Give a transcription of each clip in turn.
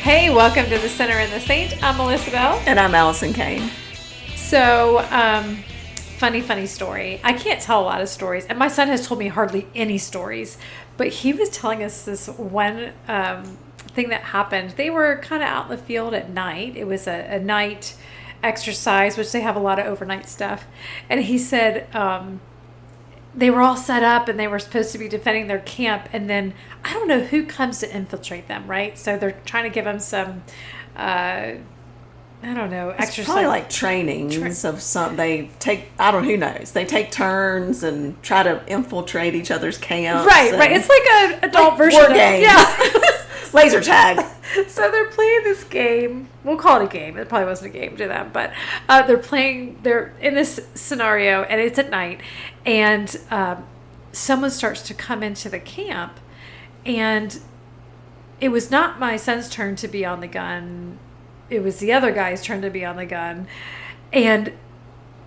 Hey, welcome to The Sinner and the Saint. I'm Melissa Bell. And I'm Allison Kane. So, funny story. I can't tell a lot of stories, and my son has told me hardly any stories, but he was telling us this one thing that happened. They were kind of out in the field at night. It was a night exercise, which they have a lot of overnight stuff. And he said they were all set up and they were supposed to be defending their camp. And then I don't know who comes to infiltrate them, right? So they're trying to give them some, I don't know, exercise. Probably like trainings of some, they take, I don't know, who knows? They take turns and try to infiltrate each other's camps. Right. It's like an adult version war of games. Yeah. Laser tag. So they're playing this game. We'll call it a game. It probably wasn't a game to them, but they're in this scenario, and it's at night, and someone starts to come into the camp, and it was not my son's turn to be on the gun. It was the other guy's turn to be on the gun, and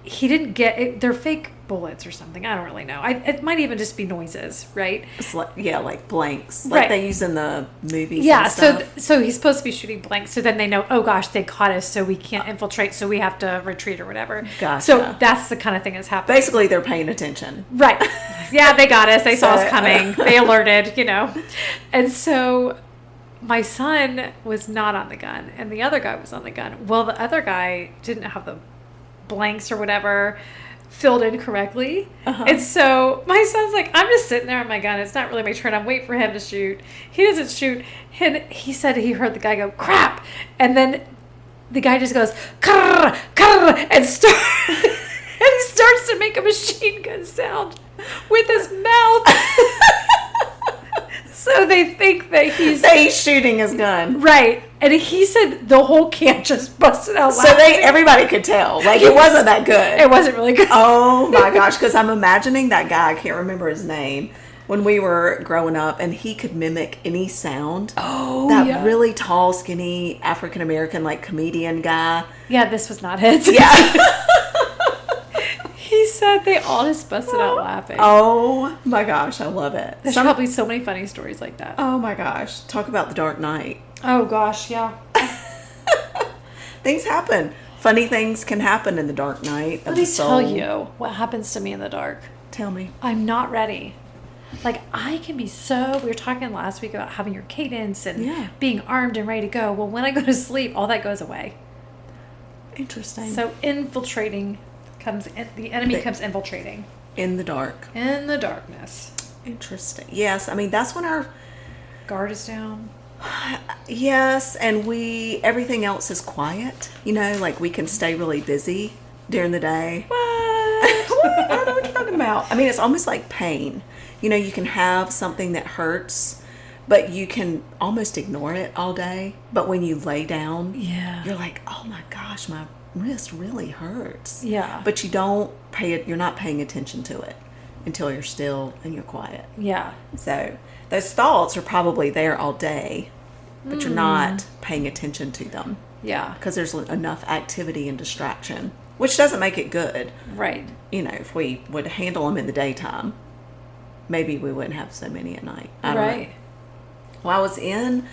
he didn't get it. They're fake bullets or something. I don't really know. It might even just be noises, right? It's like blanks, right. Like they use in the movies. Yeah. And stuff. So he's supposed to be shooting blanks. So then they know, oh gosh, they caught us, so we can't infiltrate. So we have to retreat or whatever. Gotcha. So that's the kind of thing that's happening. Basically, they're paying attention. Right. Yeah, they got us. They saw us coming. They alerted. And so my son was not on the gun, and the other guy was on the gun. Well, the other guy didn't have the blanks or whatever filled in correctly. And so my son's like, I'm just sitting there on my gun. It's not really my turn. I'm waiting for him to shoot. He doesn't shoot. And he said he heard the guy go, crap. And then the guy just goes, krr, krr, and he starts to make a machine gun sound with his mouth. So they think that he's shooting his gun. Right. And he said the whole camp just busted out laughing. So everybody could tell. Like, it wasn't that good. It wasn't really good. Oh my gosh. Because I'm imagining that guy, I can't remember his name, when we were growing up, and he could mimic any sound. Oh, that really tall, skinny, African-American, like, comedian guy. Yeah, this was not it. Yeah. He said they all just busted out laughing. Oh my gosh, I love it. There's probably so many funny stories like that. Oh my gosh. Talk about the dark night. Oh gosh, yeah. Things happen. Funny things can happen in the dark night of the soul. Let me tell you what happens to me in the dark. Tell me. I'm not ready. Like, I can be we were talking last week about having your cadence and being armed and ready to go. Well, when I go to sleep, all that goes away. Interesting. So infiltrating the enemy comes infiltrating. In the dark. In the darkness. Interesting. Yes, I mean, that's when our guard is down. Yes, and everything else is quiet. Like, we can stay really busy during the day. What? I don't know what you're talking about. I mean, it's almost like pain. You can have something that hurts, but you can almost ignore it all day. But when you lay down, you're like, oh my gosh, my wrist really hurts. Yeah. But you're not paying attention to it until you're still and you're quiet. Yeah. So those thoughts are probably there all day, but you're not paying attention to them. Yeah. Because there's enough activity and distraction, which doesn't make it good. Right. If we would handle them in the daytime, maybe we wouldn't have so many at night. I don't know. Well, I was in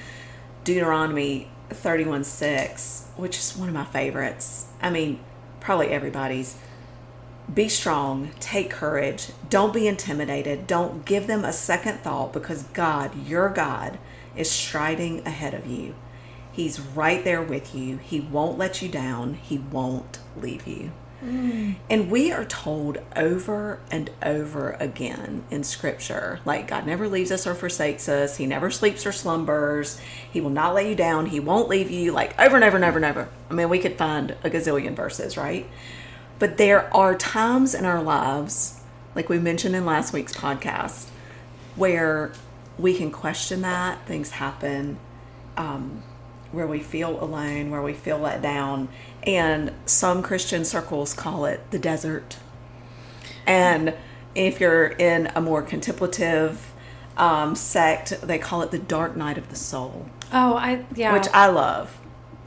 Deuteronomy 31:6, which is one of my favorites. I mean, probably everybody's. Be strong, take courage, don't be intimidated, don't give them a second thought, because God, your God, is striding ahead of you. He's right there with you. He won't let you down. He won't leave you. And we are told over and over again in Scripture, like, God never leaves us or forsakes us. He never sleeps or slumbers. He will not let you down. He won't leave you, like, over and over and over and over. I mean, we could find a gazillion verses, right? But there are times in our lives, like we mentioned in last week's podcast, where we can question that. Things happen, where we feel alone, where we feel let down. And some Christian circles call it the desert. And if you're in a more contemplative sect, they call it the dark night of the soul. Oh, which I love.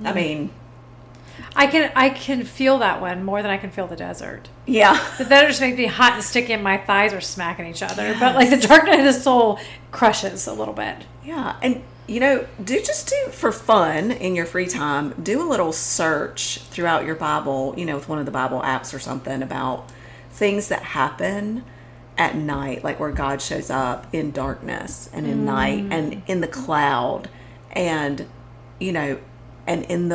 I mean, I can feel that one more than I can feel the desert. Yeah. The desert just makes me hot and sticky and my thighs are smacking each other. Yes. But like the dark night of the soul crushes a little bit. Yeah. And do for fun in your free time, do a little search throughout your Bible, with one of the Bible apps or something about things that happen at night, like where God shows up in darkness and in night and in the cloud and, and in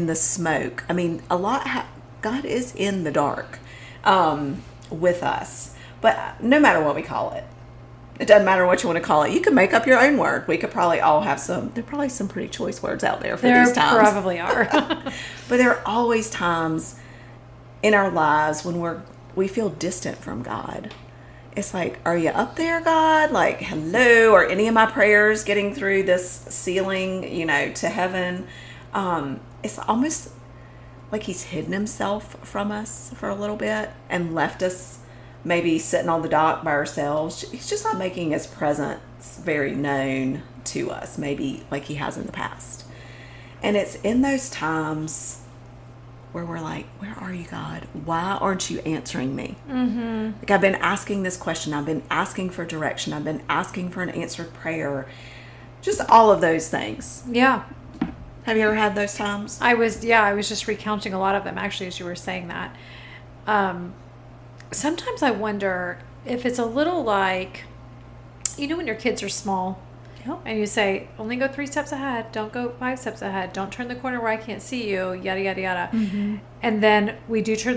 the smoke. I mean, God is in the dark with us, but no matter what we call it. It doesn't matter what you want to call it. You can make up your own word. We could probably all have there are probably some pretty choice words out there for these times. There probably are. But there are always times in our lives when we feel distant from God. It's like, are you up there, God? Like, hello? Are any of my prayers getting through this ceiling, to heaven? It's almost like he's hidden himself from us for a little bit and left us maybe sitting on the dock by ourselves. He's just not making his presence very known to us, maybe like he has in the past. And it's in those times where we're like, where are you, God? Why aren't you answering me? Mm-hmm. Like, I've been asking this question. I've been asking for direction. I've been asking for an answered prayer. Just all of those things. Yeah. Have you ever had those times? I was just recounting a lot of them, actually, as you were saying that. Sometimes I wonder if it's a little like, when your kids are small, yep, and you say, only go 3 steps ahead, don't go 5 steps ahead, don't turn the corner where I can't see you, yada, yada, yada. Mm-hmm. And then they do turn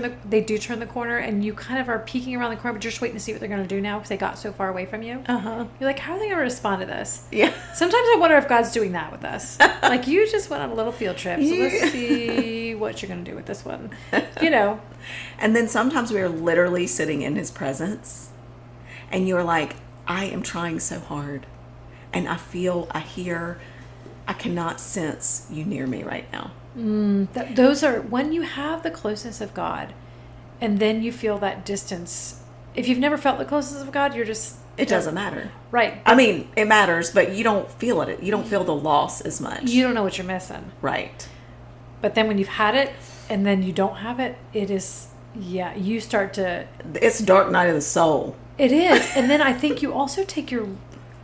the corner, and you kind of are peeking around the corner, but you're just waiting to see what they're going to do now because they got so far away from you. Uh-huh. You're like, how are they going to respond to this? Yeah. Sometimes I wonder if God's doing that with us. Like, you just went on a little field trip, so let's see what you're going to do with this one. And then sometimes we are literally sitting in his presence, and you're like, I am trying so hard, and I hear, I cannot sense you near me right now. Those are when you have the closeness of God, and then you feel that distance. If you've never felt the closeness of God, it doesn't matter. Right. I mean, it matters, but you don't feel it. You don't feel the loss as much. You don't know what you're missing. Right. But then when you've had it, and then you don't have it, it is, you start to... It's dark night of the soul. It is. And then I think you also take your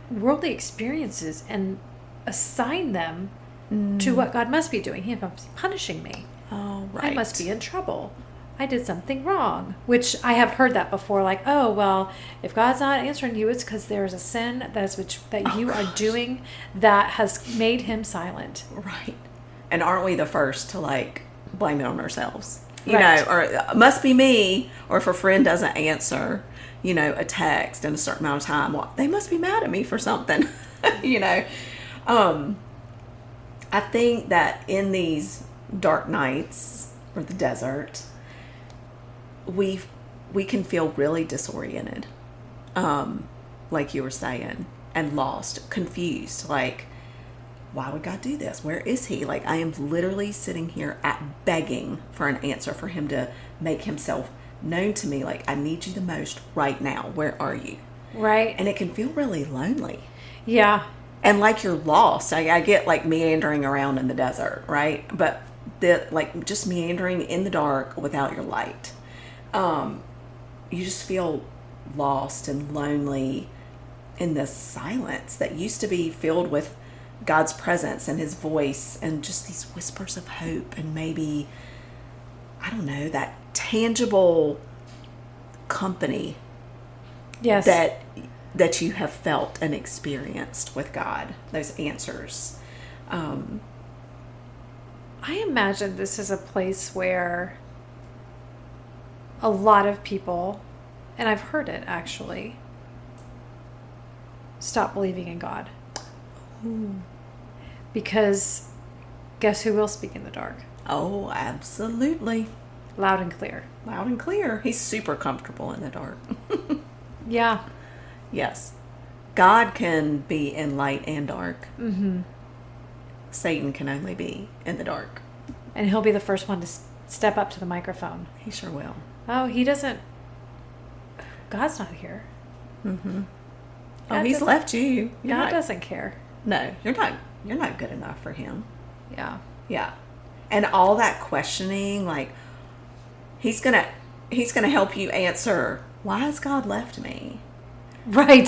worldly experiences and assign them to what God must be doing. He must be punishing me. Oh, right. I must be in trouble. I did something wrong. Which I have heard that before. Like, oh, well, if God's not answering you, it's because there's a sin that you are doing that has made him silent. Right. And aren't we the first to, blame it on ourselves? Right. Or it must be me, or if a friend doesn't answer, a text in a certain amount of time, well, they must be mad at me for something, I think that in these dark nights or the desert, we can feel really disoriented, like you were saying, and lost, confused, like, why would God do this? Where is he? Like, I am literally sitting here begging for an answer, for him to make himself known to me. Like, I need you the most right now. Where are you? Right. And it can feel really lonely. Yeah. And like you're lost. I get meandering around in the desert, right? But just meandering in the dark without your light. You just feel lost and lonely in this silence that used to be filled with God's presence and his voice and just these whispers of hope and maybe, I don't know, that tangible company. Yes. That you have felt and experienced with God, those answers. I imagine this is a place where a lot of people, and I've heard it actually, stop believing in God. Ooh. Because guess who will speak in the dark? Oh, absolutely. Loud and clear. Loud and clear. He's super comfortable in the dark. Yeah. Yes. God can be in light and dark. Mm-hmm. Satan can only be in the dark. And he'll be the first one to step up to the microphone. He sure will. Oh, he doesn't... God's not here. Mm-hmm. Oh, he's left you. God doesn't care. No, you're not good enough for him. Yeah. Yeah. And all that questioning, he's gonna help you answer, why has God left me? Right.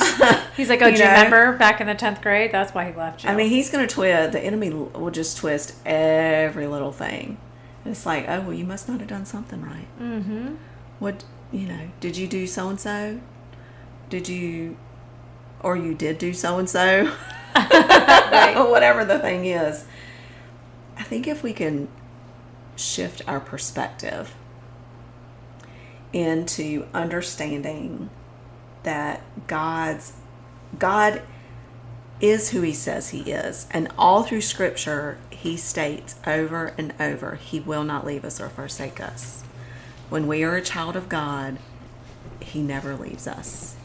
He's like, oh, do you know? remember back in the 10th grade? That's why he left you. I mean, he's going to twist. The enemy will just twist every little thing. And it's like, oh, well, you must not have done something right. Mm-hmm. What, did you do so-and-so? Or you did do so-and-so? Right. Whatever the thing is. I think if we can shift our perspective into understanding that God is who he says he is. And all through Scripture, he states over and over, he will not leave us or forsake us. When we are a child of God, he never leaves us.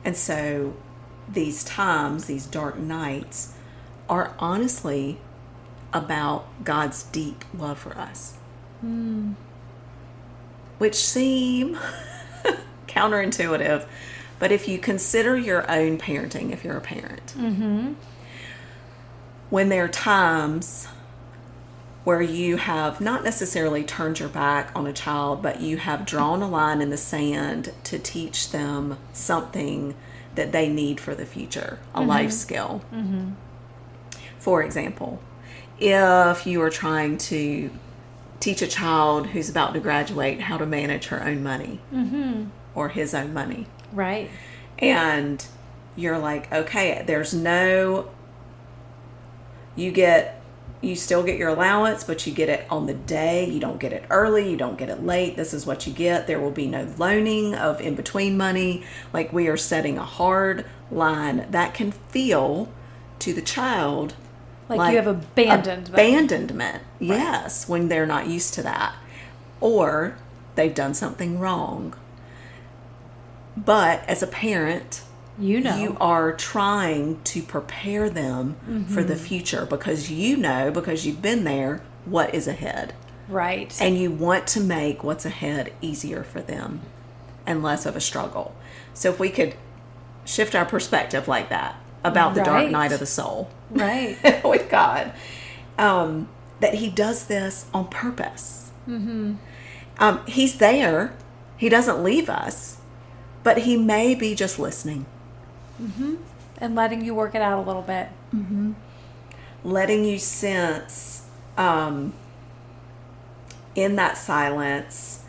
And so these times, these dark nights, are honestly about God's deep love for us. Which seem counterintuitive. But if you consider your own parenting, if you're a parent, when there are times where you have not necessarily turned your back on a child, but you have drawn a line in the sand to teach them something that they need for the future, a life skill. For example, if you are trying to teach a child who's about to graduate how to manage her own money or his own money. Right. And you're like, okay, you still get your allowance, but you get it on the day. You don't get it early. You don't get it late. This is what you get. There will be no loaning of in-between money. Like, we are setting a hard line that can feel to the child like you have abandoned them. Abandonment, yes, when they're not used to that. Or they've done something wrong. But as a parent, you are trying to prepare them for the future because because you've been there, what is ahead. Right. And you want to make what's ahead easier for them and less of a struggle. So if we could shift our perspective like that about the dark night of the soul. Right. With God. That he does this on purpose. He's there. He doesn't leave us. But he may be just listening. And letting you work it out a little bit. Letting you sense in that silence,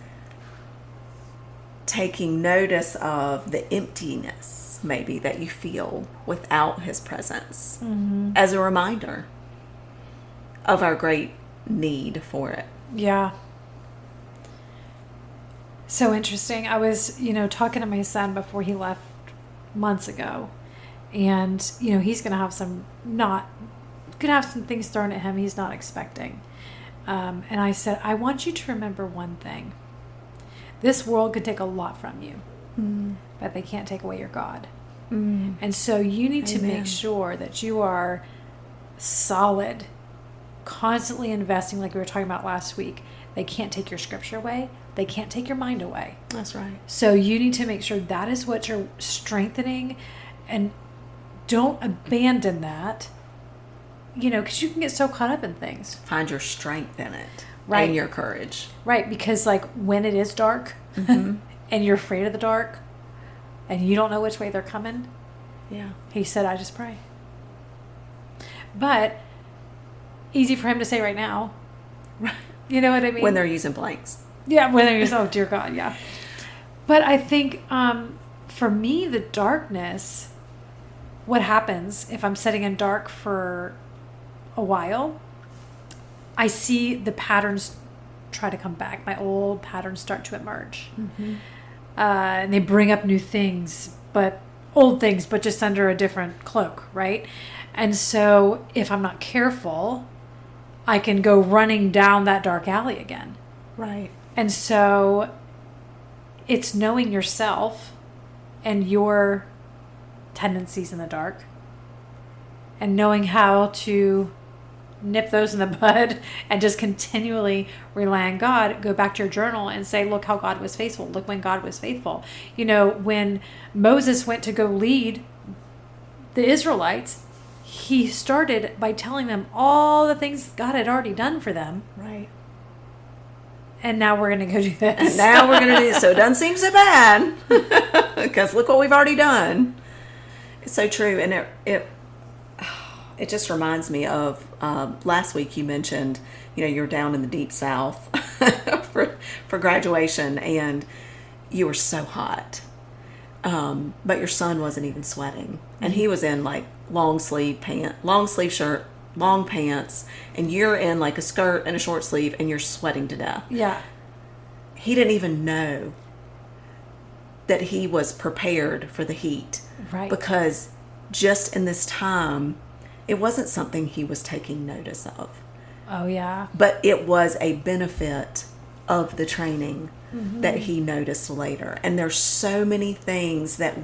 taking notice of the emptiness maybe that you feel without his presence as a reminder of our great need for it. Yeah. So interesting. I was, talking to my son before he left months ago, and, he's going to have some things thrown at him he's not expecting. And I said, I want you to remember one thing. This world could take a lot from you, but they can't take away your God. And so you need to make sure that you are solid, constantly investing, like we were talking about last week. They can't take your scripture away. They can't take your mind away. That's right. So you need to make sure that is what you're strengthening, and don't abandon that, because you can get so caught up in things. Find your strength in it. Right. And your courage. Right. Because when it is dark and you're afraid of the dark and you don't know which way they're coming. Yeah. He said, I just pray. But easy for him to say right now. Right. You know what I mean? When they're using blanks. Yeah, when they're using, oh dear God, yeah. But I think for me, the darkness, what happens if I'm sitting in dark for a while, I see the patterns try to come back. My old patterns start to emerge. And they bring up new things, old things, but just under a different cloak, right? And so if I'm not careful, I can go running down that dark alley again. Right. And so it's knowing yourself and your tendencies in the dark and knowing how to nip those in the bud and just continually rely on God. Go back to your journal and say, look how God was faithful. Look when God was faithful. When Moses went to go lead the Israelites, he started by telling them all the things God had already done for them. Right. And now we're going to go do this. And now we're going to do this. So it doesn't seem so bad. Because look what we've already done. It's so true. And it just reminds me of last week you mentioned, you're down in the deep South for graduation, and you were so hot. But your son wasn't even sweating. And he was in like long sleeve shirt, long pants, and you're in like a skirt and a short sleeve, and you're sweating to death. Yeah. He didn't even know that he was prepared for the heat. Right. Because just in this time, it wasn't something he was taking notice of. Oh, yeah. But it was a benefit of the training that he noticed later. And there's so many things that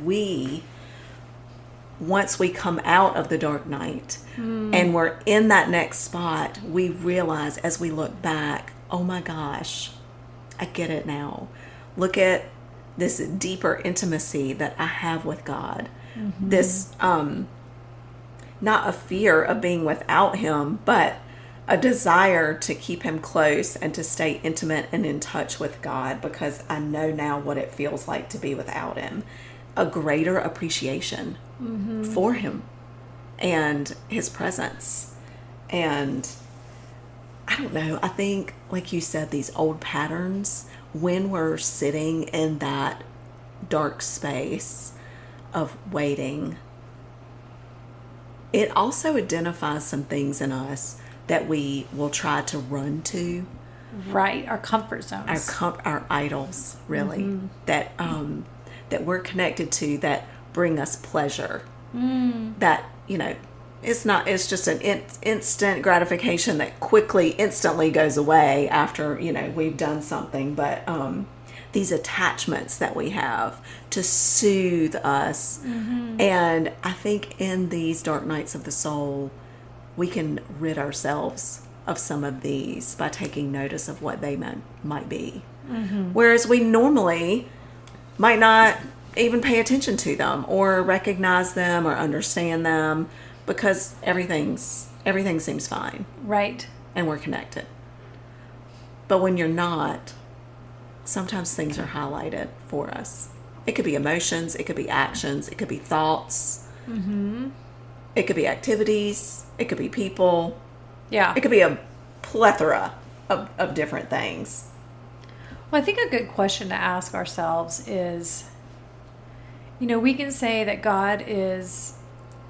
once we come out of the dark night and we're in that next spot, we realize as we look back, oh my gosh, I get it now. Look at this deeper intimacy that I have with God. This, not a fear of being without him, but a desire to keep him close and to stay intimate and in touch with God, because I know now what it feels like to be without him. A greater appreciation for him and his presence. And I don't know, I think, like you said, these old patterns, when we're sitting in that dark space of waiting, it also identifies some things in us that we will try to run to. Right, our comfort zones. Our idols, really, that we're connected to, that bring us pleasure. That, it's just an instant gratification that instantly goes away after, we've done something. But these attachments that we have to soothe us. And I think in these dark nights of the soul, we can rid ourselves of some of these by taking notice of what they might be. Whereas we normally might not even pay attention to them or recognize them or understand them, because everything seems fine. Right. And we're connected. But when you're not, sometimes things are highlighted for us. It could be emotions, it could be actions, it could be thoughts. It could be activities. It could be people. Yeah. It could be a plethora of different things. Well, I think a good question to ask ourselves is, we can say that God is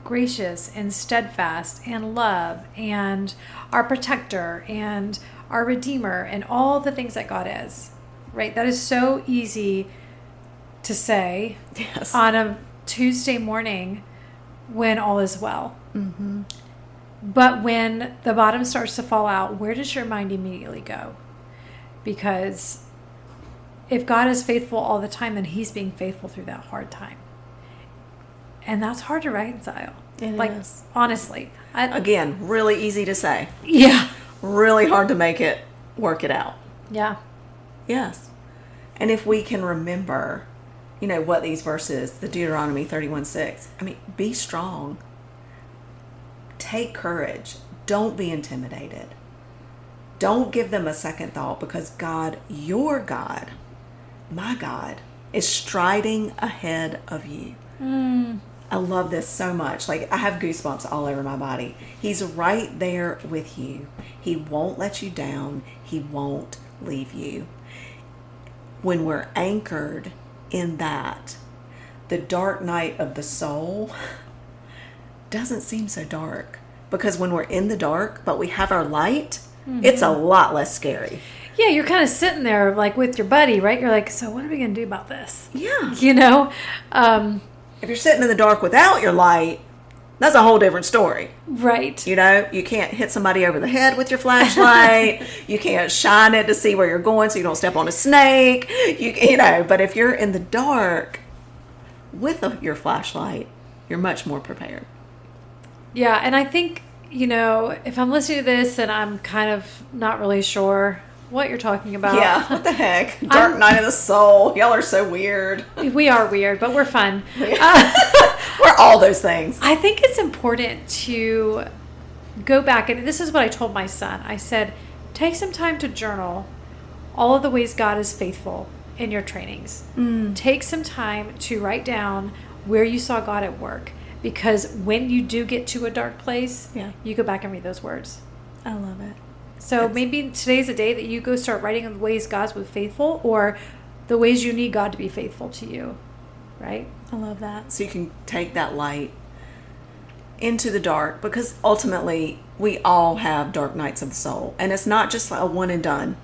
gracious and steadfast and love and our protector and our redeemer and all the things that God is, right? That is so easy to say on a Tuesday morning when all is well. But when the bottom starts to fall out, where does your mind immediately go? Because if God is faithful all the time, then he's being faithful through that hard time. And that's hard to reconcile. It is. Honestly. Again, really easy to say. Yeah. Really hard to work it out. Yeah. Yes. And if we can remember, what these verses, the Deuteronomy 31:6, be strong. Take courage. Don't be intimidated. Don't give them a second thought, because God, your God, my God, is striding ahead of you. I love this so much. Like, I have goosebumps all over my body. He's right there with you. He won't let you down. He won't leave you. When we're anchored in that, the dark night of the soul doesn't seem so dark, because when we're in the dark but we have our light, it's a lot less scary. Yeah, you're kind of sitting there like with your buddy, right? You're like, so what are we going to do about this? Yeah. If you're sitting in the dark without your light, that's a whole different story. Right. You can't hit somebody over the head with your flashlight. You can't shine it to see where you're going so you don't step on a snake. But if you're in the dark with your flashlight, you're much more prepared. Yeah, and I think, if I'm listening to this and I'm kind of not really sure what you're talking about. Yeah, what the heck? Dark night of the soul. Y'all are so weird. We are weird, but we're fun. We're all those things. I think it's important to go back, and this is what I told my son. I said, take some time to journal all of the ways God is faithful in your trainings. Take some time to write down where you saw God at work, because when you do get to a dark place, you go back and read those words. I love it. So maybe today's a day that you go start writing the ways God's been faithful, or the ways you need God to be faithful to you, right? I love that. So you can take that light into the dark, because ultimately we all have dark nights of the soul, and it's not just a one and done.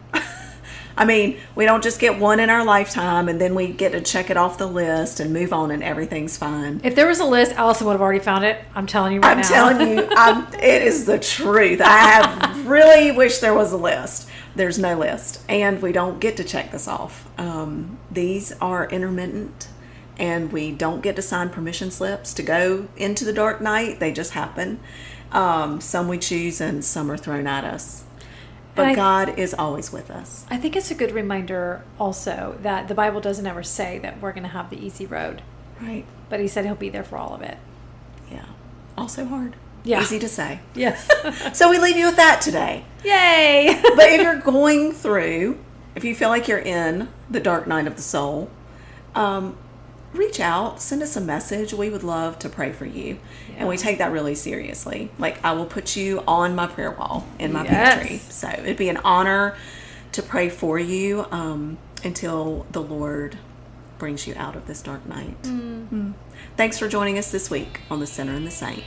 I mean, we don't just get one in our lifetime and then we get to check it off the list and move on and everything's fine. If there was a list, Allison would have already found it. I'm telling you right now. I'm telling you, it is the truth. I have really wished there was a list. There's no list, and we don't get to check this off. These are intermittent, and we don't get to sign permission slips to go into the dark night. They just happen. Some we choose and some are thrown at us. But God is always with us. I think it's a good reminder also that the Bible doesn't ever say that we're going to have the easy road. Right. But he said he'll be there for all of it. Yeah. Also hard. Yeah. Easy to say. Yes. So we leave you with that today. Yay! But if you're going through, if you feel like you're in the dark night of the soul, reach out, send us a message. We would love to pray for you. Yeah. And we take that really seriously. Like, I will put you on my prayer wall in my pantry. So it'd be an honor to pray for you until the Lord brings you out of this dark night. Thanks for joining us this week on The Sinner and the Saint.